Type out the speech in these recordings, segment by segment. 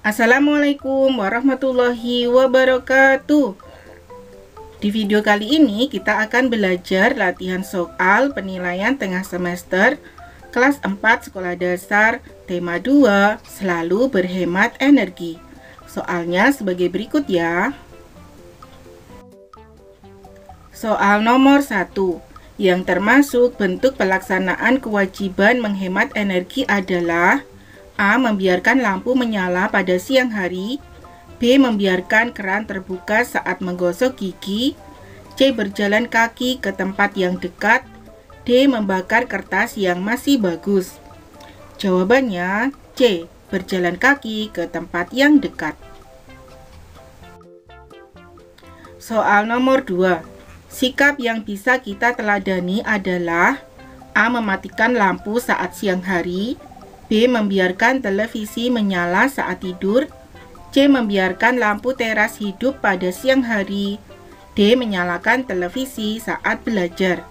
Assalamualaikum warahmatullahi wabarakatuh. Di video kali ini kita akan belajar latihan soal penilaian tengah semester kelas 4 sekolah dasar tema 2 selalu berhemat energi. Soalnya sebagai berikut ya. Soal nomor 1 yang termasuk bentuk pelaksanaan kewajiban menghemat energi adalah A. Membiarkan lampu menyala pada siang hari. B. Membiarkan keran terbuka saat menggosok gigi. C. Berjalan kaki ke tempat yang dekat. D. Membakar kertas yang masih bagus. Jawabannya C. Berjalan kaki ke tempat yang dekat. Soal nomor 2. Sikap yang bisa kita teladani adalah A. Mematikan lampu saat siang hari. B. Membiarkan televisi menyala saat tidur. C. Membiarkan lampu teras hidup pada siang hari. D. Menyalakan televisi saat belajar.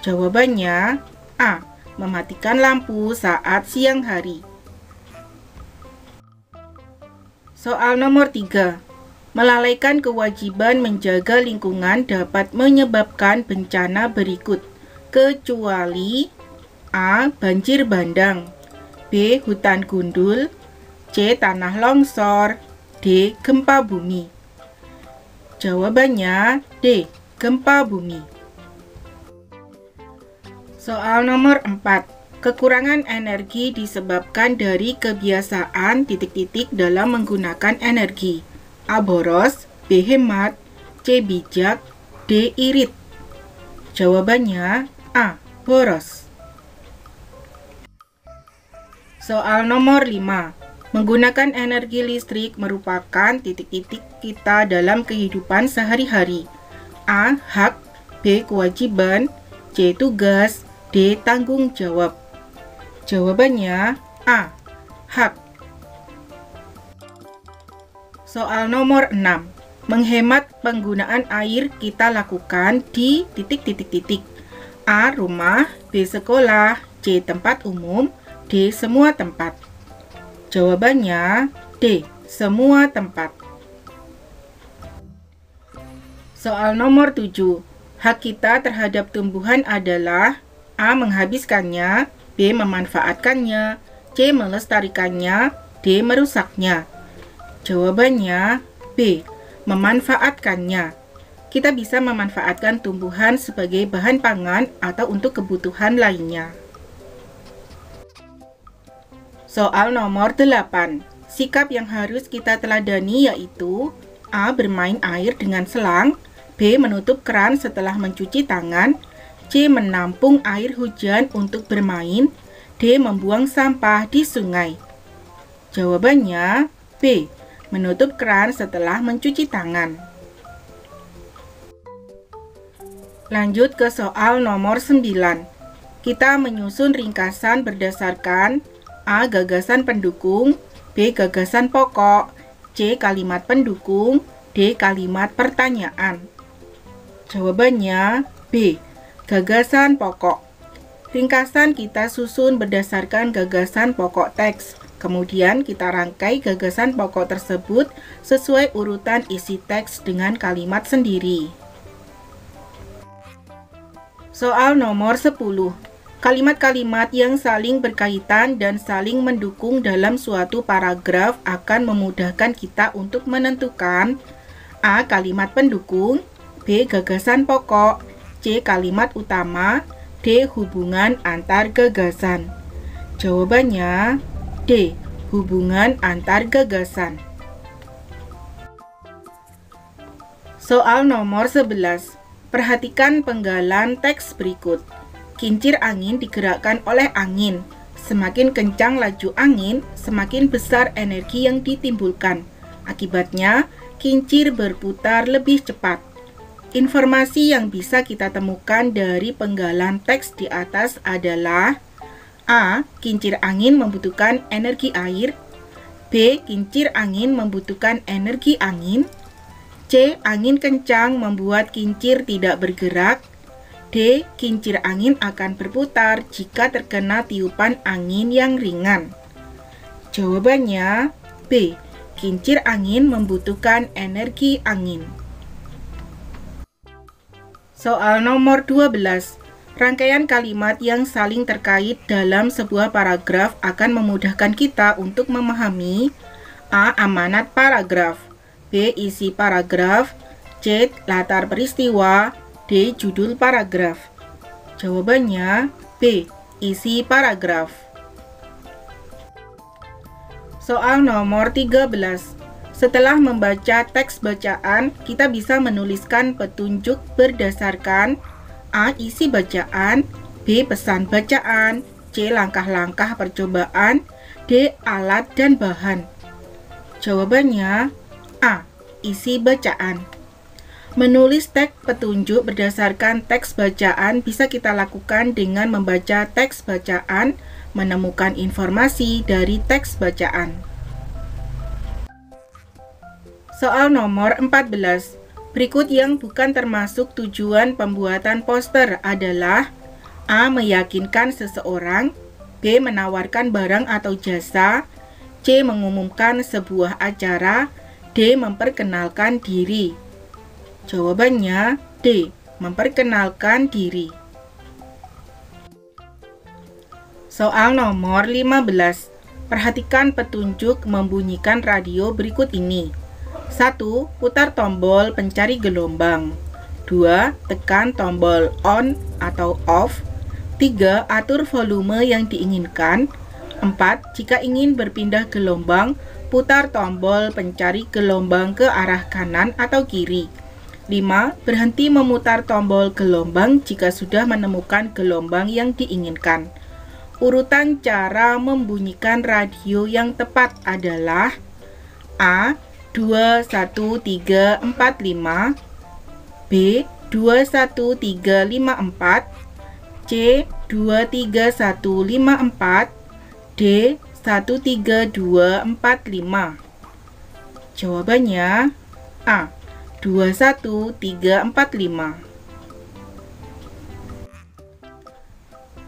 Jawabannya A. Mematikan lampu saat siang hari. Soal nomor 3. Melalaikan kewajiban menjaga lingkungan dapat menyebabkan bencana berikut, kecuali A. Banjir bandang. B. Hutan gundul. C. Tanah longsor. D. Gempa bumi. Jawabannya D. Gempa bumi. Soal nomor 4. Kekurangan energi disebabkan dari kebiasaan dalam menggunakan energi. A. Boros. B. Hemat. C. Bijak. D. Irit. Jawabannya A. Boros. Soal nomor 5. Menggunakan energi listrik merupakan kita dalam kehidupan sehari-hari. A. Hak. B. Kewajiban. C. Tugas. D. Tanggung jawab. Jawabannya A. Hak. Soal nomor 6. Menghemat penggunaan air kita lakukan di A. Rumah. B. Sekolah. C. Tempat umum. D. Semua tempat. Jawabannya D. Semua tempat. Soal nomor 7. Hak kita terhadap tumbuhan adalah A. Menghabiskannya. B. Memanfaatkannya. C. Melestarikannya. D. Merusaknya. Jawabannya B. Memanfaatkannya. Kita bisa memanfaatkan tumbuhan sebagai bahan pangan atau untuk kebutuhan lainnya. Soal nomor 8. Sikap yang harus kita teladani yaitu A. Bermain air dengan selang. B. Menutup keran setelah mencuci tangan. C. Menampung air hujan untuk bermain. D. Membuang sampah di sungai. Jawabannya B. Menutup keran setelah mencuci tangan. Lanjut ke soal nomor 9. Kita menyusun ringkasan berdasarkan A. Gagasan pendukung. B. Gagasan pokok. C. Kalimat pendukung. D. Kalimat pertanyaan. Jawabannya B. Gagasan pokok. Ringkasan kita susun berdasarkan gagasan pokok teks. Kemudian kita rangkai gagasan pokok tersebut sesuai urutan isi teks dengan kalimat sendiri. Soal nomor 10. Kalimat-kalimat yang saling berkaitan dan saling mendukung dalam suatu paragraf akan memudahkan kita untuk menentukan A. Kalimat pendukung. B. Gagasan pokok. C. Kalimat utama. D. Hubungan antar gagasan. Jawabannya D. Hubungan antar gagasan. Soal nomor 11. Perhatikan penggalan teks berikut. Kincir angin digerakkan oleh angin. Semakin kencang laju angin, semakin besar energi yang ditimbulkan. Akibatnya, kincir berputar lebih cepat. Informasi yang bisa kita temukan dari penggalan teks di atas adalah A. Kincir angin membutuhkan energi air. B. Kincir angin membutuhkan energi angin. C. Angin kencang membuat kincir tidak bergerak. D. Kincir angin akan berputar jika terkena tiupan angin yang ringan. Jawabannya B. Kincir angin membutuhkan energi angin. Soal nomor 12. Rangkaian kalimat yang saling terkait dalam sebuah paragraf akan memudahkan kita untuk memahami A. Amanat paragraf, B. Isi paragraf, C. Latar peristiwa, D. Judul paragraf. Jawabannya B. Isi paragraf. Soal nomor 13. Setelah membaca teks bacaan, kita bisa menuliskan petunjuk berdasarkan A. Isi bacaan, B. Pesan bacaan, C. Langkah-langkah percobaan, D. Alat dan bahan. Jawabannya A. Isi bacaan. Menulis teks petunjuk berdasarkan teks bacaan bisa kita lakukan dengan membaca teks bacaan, menemukan informasi dari teks bacaan. Soal nomor 14. Berikut yang bukan termasuk tujuan pembuatan poster adalah A. Meyakinkan seseorang, B. Menawarkan barang atau jasa, C. Mengumumkan sebuah acara, D. Memperkenalkan diri. Jawabannya D. Memperkenalkan diri. Soal nomor 15. Perhatikan petunjuk membunyikan radio berikut ini. 1. Putar tombol pencari gelombang. 2. Tekan tombol on atau off. 3. Atur volume yang diinginkan. 4. Jika ingin berpindah gelombang, putar tombol pencari gelombang ke arah kanan atau kiri. 5. Berhenti memutar tombol gelombang jika sudah menemukan gelombang yang diinginkan. Urutan cara membunyikan radio yang tepat adalah A. 2, 1, 3, 4, 5, B. 2, 1, 3, 5, 4, C. 2, 3, 1, 5, 4, D. 1, 3, 2, 4, 5. Jawabannya A. 2, 1, 3, 4, 5.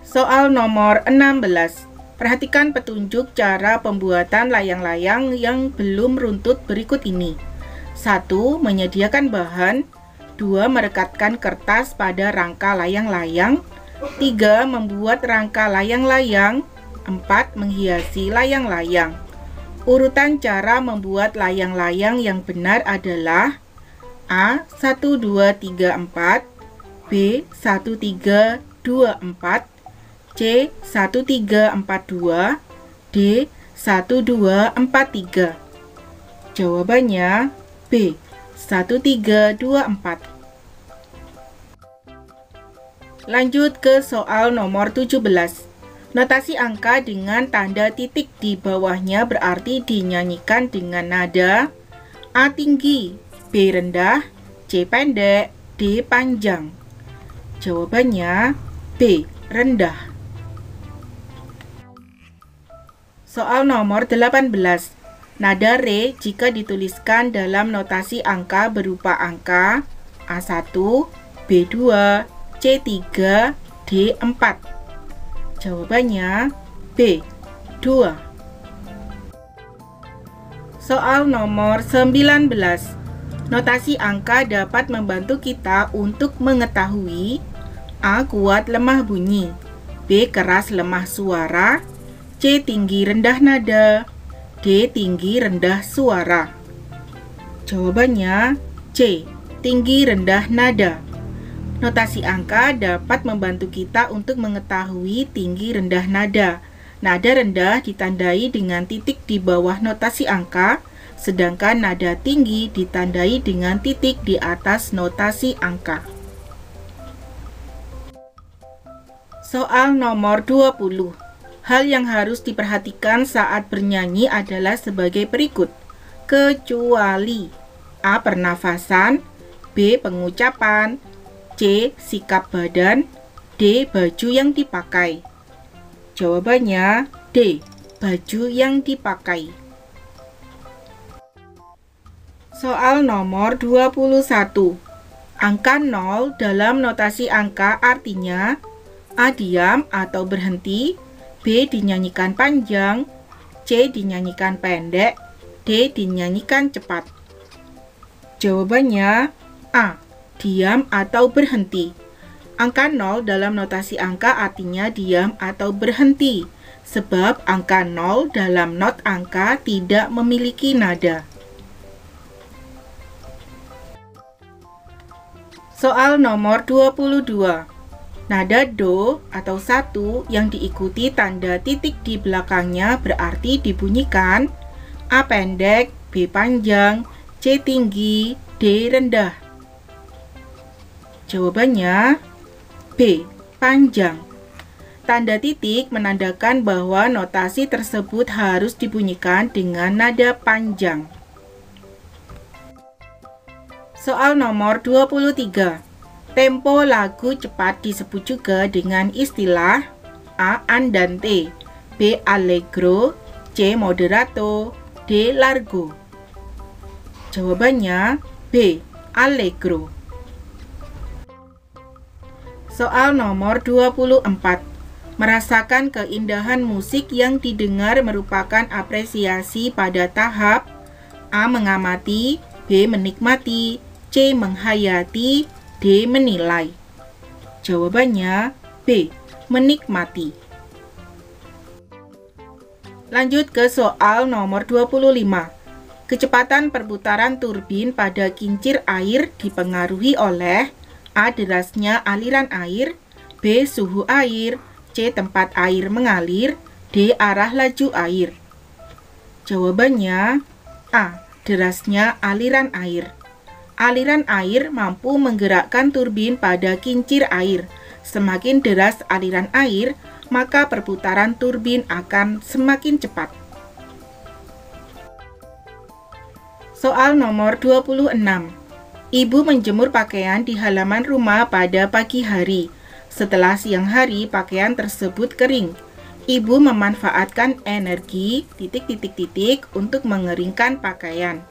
Soal nomor 16. Perhatikan petunjuk cara pembuatan layang-layang yang belum runtut berikut ini. 1. Menyediakan bahan. 2. Merekatkan kertas pada rangka layang-layang. 3. Membuat rangka layang-layang. 4. Menghiasi layang-layang. Urutan cara membuat layang-layang yang benar adalah A. 1, 2, 3, 4, B. 1, 3, 2, 4, C. 1, 3, 4, 2, D. 1, 2, 4, 3. Jawabannya B. 1, 3, 2, 4. Lanjut ke soal nomor 17. Notasi angka dengan tanda titik di bawahnya berarti dinyanyikan dengan nada A tinggi, B rendah, C pendek, D panjang. Jawabannya B. Rendah. Soal nomor 18. Nada re jika dituliskan dalam notasi angka berupa angka A1, B2, C3, D4. Jawabannya B. 2. Soal nomor 19. Notasi angka dapat membantu kita untuk mengetahui A. Kuat lemah bunyi, B. Keras lemah suara, C. Tinggi rendah nada, D. Tinggi rendah suara. Jawabannya C. Tinggi rendah nada. Notasi angka dapat membantu kita untuk mengetahui tinggi rendah nada. Nada rendah ditandai dengan titik di bawah notasi angka, sedangkan nada tinggi ditandai dengan titik di atas notasi angka. Soal nomor 20. Hal yang harus diperhatikan saat bernyanyi adalah sebagai berikut. Kecuali A. Pernafasan, B. Pengucapan, C. Sikap badan, D. Baju yang dipakai. Jawabannya D. Baju yang dipakai. Soal nomor 21. Angka 0 dalam notasi angka artinya A. Diam atau berhenti, B. Dinyanyikan panjang, C. Dinyanyikan pendek, D. Dinyanyikan cepat. Jawabannya A. Diam atau berhenti. Angka 0 dalam notasi angka artinya diam atau berhenti, sebab angka 0 dalam not angka tidak memiliki nada. Soal nomor 22. Nada do atau 1 yang diikuti tanda titik di belakangnya berarti dibunyikan A pendek, B panjang, C tinggi, D rendah. Jawabannya B. Panjang. Tanda titik menandakan bahwa notasi tersebut harus dibunyikan dengan nada panjang. Soal nomor 23. Tempo lagu cepat disebut juga dengan istilah A. Andante, B. Allegro, C. Moderato, D. Largo. Jawabannya B. Allegro. Soal nomor 24. Merasakan keindahan musik yang didengar merupakan apresiasi pada tahap A. Mengamati, B. Menikmati, C. Menghayati, D. Menilai. Jawabannya B. Menikmati. Lanjut ke soal nomor 25. Kecepatan perputaran turbin pada kincir air dipengaruhi oleh A. Derasnya aliran air, B. Suhu air, C. Tempat air mengalir, D. Arah laju air. Jawabannya A. Derasnya aliran air. Aliran air mampu menggerakkan turbin pada kincir air. Semakin deras aliran air, maka perputaran turbin akan semakin cepat. Soal nomor 26. Ibu menjemur pakaian di halaman rumah pada pagi hari. Setelah siang hari, pakaian tersebut kering. Ibu memanfaatkan energi ... untuk mengeringkan pakaian.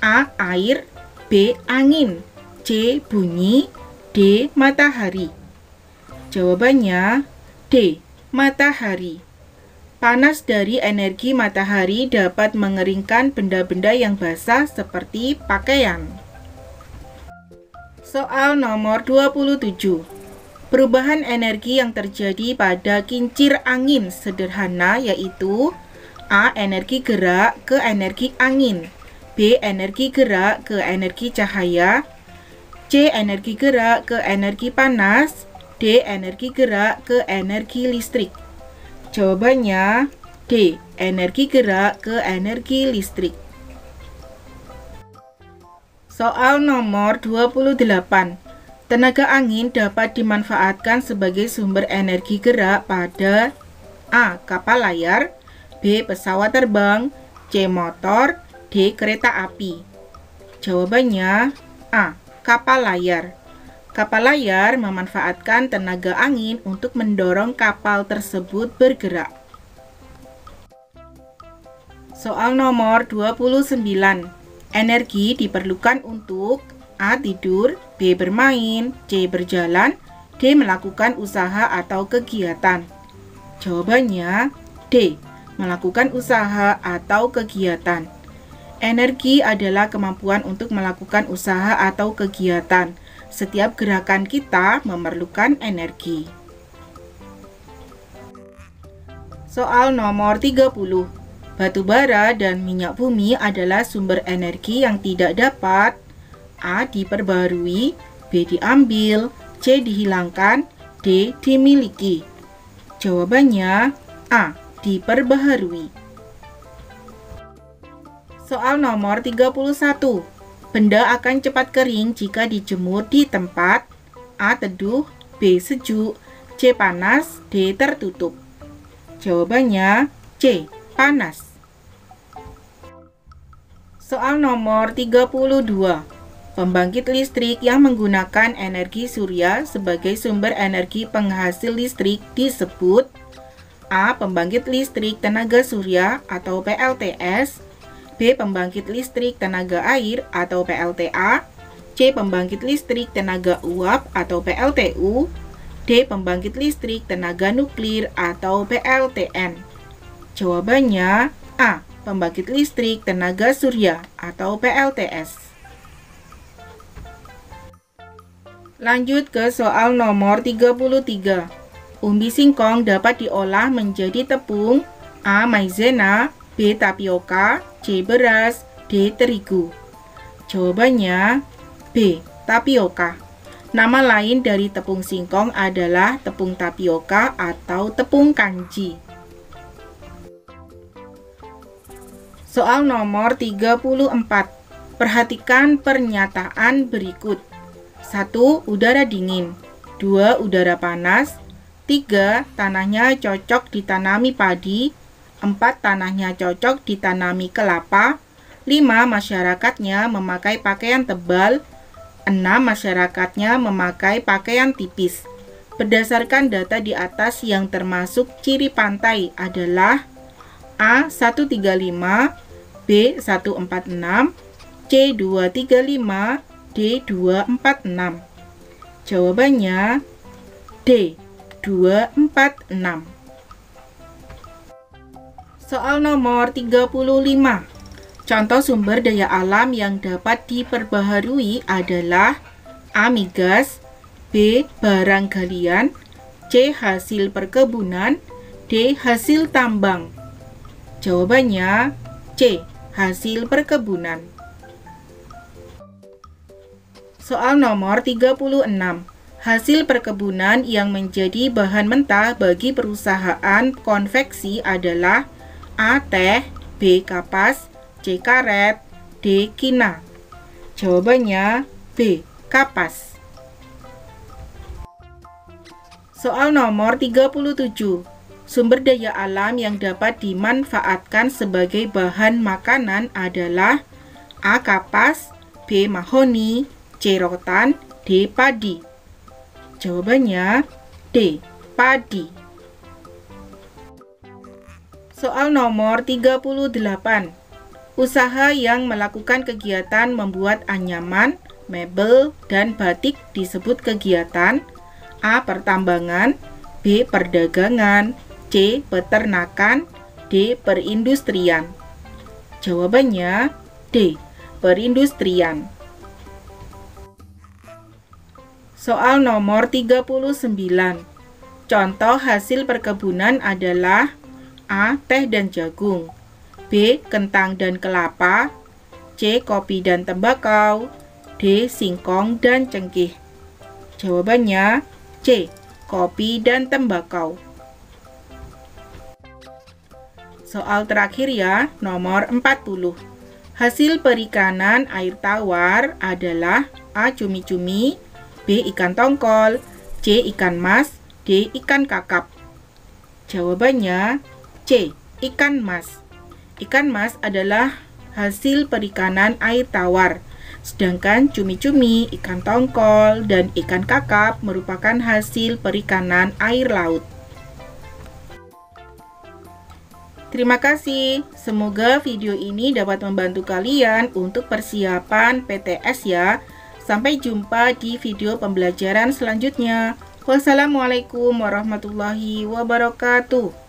A. Air, B. Angin, C. Bunyi, D. Matahari. Jawabannya D. Matahari. Panas dari energi matahari dapat mengeringkan benda-benda yang basah seperti pakaian. Soal nomor 27. Perubahan energi yang terjadi pada kincir angin sederhana yaitu A. Energi gerak ke energi angin, B. Energi gerak ke energi cahaya, C. Energi gerak ke energi panas, D. Energi gerak ke energi listrik. Jawabannya D. Energi gerak ke energi listrik. Soal nomor 28. Tenaga angin dapat dimanfaatkan sebagai sumber energi gerak pada A. Kapal layar, B. Pesawat terbang, C. Motor, D. Kereta api. Jawabannya A. Kapal layar. Kapal layar memanfaatkan tenaga angin untuk mendorong kapal tersebut bergerak. Soal nomor 29. Energi diperlukan untuk A. Tidur, B. Bermain, C. Berjalan, D. Melakukan usaha atau kegiatan. Jawabannya D. Melakukan usaha atau kegiatan. Energi adalah kemampuan untuk melakukan usaha atau kegiatan. Setiap gerakan kita memerlukan energi. Soal nomor 30. Batu bara dan minyak bumi adalah sumber energi yang tidak dapat A. Diperbarui, B. Diambil, C. Dihilangkan, D. Dimiliki. Jawabannya A. Diperbaharui. Soal nomor 31. Benda akan cepat kering jika dijemur di tempat A. Teduh, B. Sejuk, C. Panas, D. Tertutup. Jawabannya C. Panas. Soal nomor 32. Pembangkit listrik yang menggunakan energi surya sebagai sumber energi penghasil listrik disebut A. Pembangkit listrik tenaga surya atau PLTS, B. Pembangkit listrik tenaga air atau PLTA, C. Pembangkit listrik tenaga uap atau PLTU, D. Pembangkit listrik tenaga nuklir atau PLTN. Jawabannya A. pembangkit listrik tenaga surya atau PLTS. Lanjut ke soal nomor 33. Umbi singkong dapat diolah menjadi tepung: A. maizena, B. tapioka, C. beras, D. terigu. Jawabannya B. tapioka. Nama lain dari tepung singkong adalah tepung tapioka atau tepung kanji. Soal nomor 34. Perhatikan pernyataan berikut. 1. Udara dingin. 2. Udara panas. 3. Tanahnya cocok ditanami padi. 4. Tanahnya cocok ditanami kelapa. 5. Masyarakatnya memakai pakaian tebal. 6. Masyarakatnya memakai pakaian tipis. Berdasarkan data di atas yang termasuk ciri pantai adalah A. 135, B. 146, C. 235, D. 246. Jawabannya D. 246. Soal nomor 35. Contoh sumber daya alam yang dapat diperbaharui adalah A. migas, B. barang galian, C. hasil perkebunan, D. hasil tambang. Jawabannya C. hasil perkebunan. Soal nomor 36. Hasil perkebunan yang menjadi bahan mentah bagi perusahaan konveksi adalah A. teh, B. kapas, C. karet, D. kina. Jawabannya B. kapas. Soal nomor 37. Sumber daya alam yang dapat dimanfaatkan sebagai bahan makanan adalah A. kapas, B. mahoni, C. rotan, D. padi. Jawabannya D. padi. Soal nomor 38. Usaha yang melakukan kegiatan membuat anyaman, mebel, dan batik disebut kegiatan A. pertambangan, B. perdagangan, C. peternakan, D. perindustrian. Jawabannya D. perindustrian. Soal nomor 39. Contoh hasil perkebunan adalah A. teh dan jagung, B. kentang dan kelapa, C. kopi dan tembakau, D. singkong dan cengkeh. Jawabannya C. kopi dan tembakau. Soal terakhir ya, nomor 40. Hasil perikanan air tawar adalah A. cumi-cumi, B. ikan tongkol, C. ikan mas, D. ikan kakap. Jawabannya C. ikan mas. Ikan mas adalah hasil perikanan air tawar, sedangkan cumi-cumi, ikan tongkol, dan ikan kakap merupakan hasil perikanan air laut. Terima kasih, semoga video ini dapat membantu kalian untuk persiapan PTS ya. Sampai jumpa di video pembelajaran selanjutnya. Wassalamualaikum warahmatullahi wabarakatuh.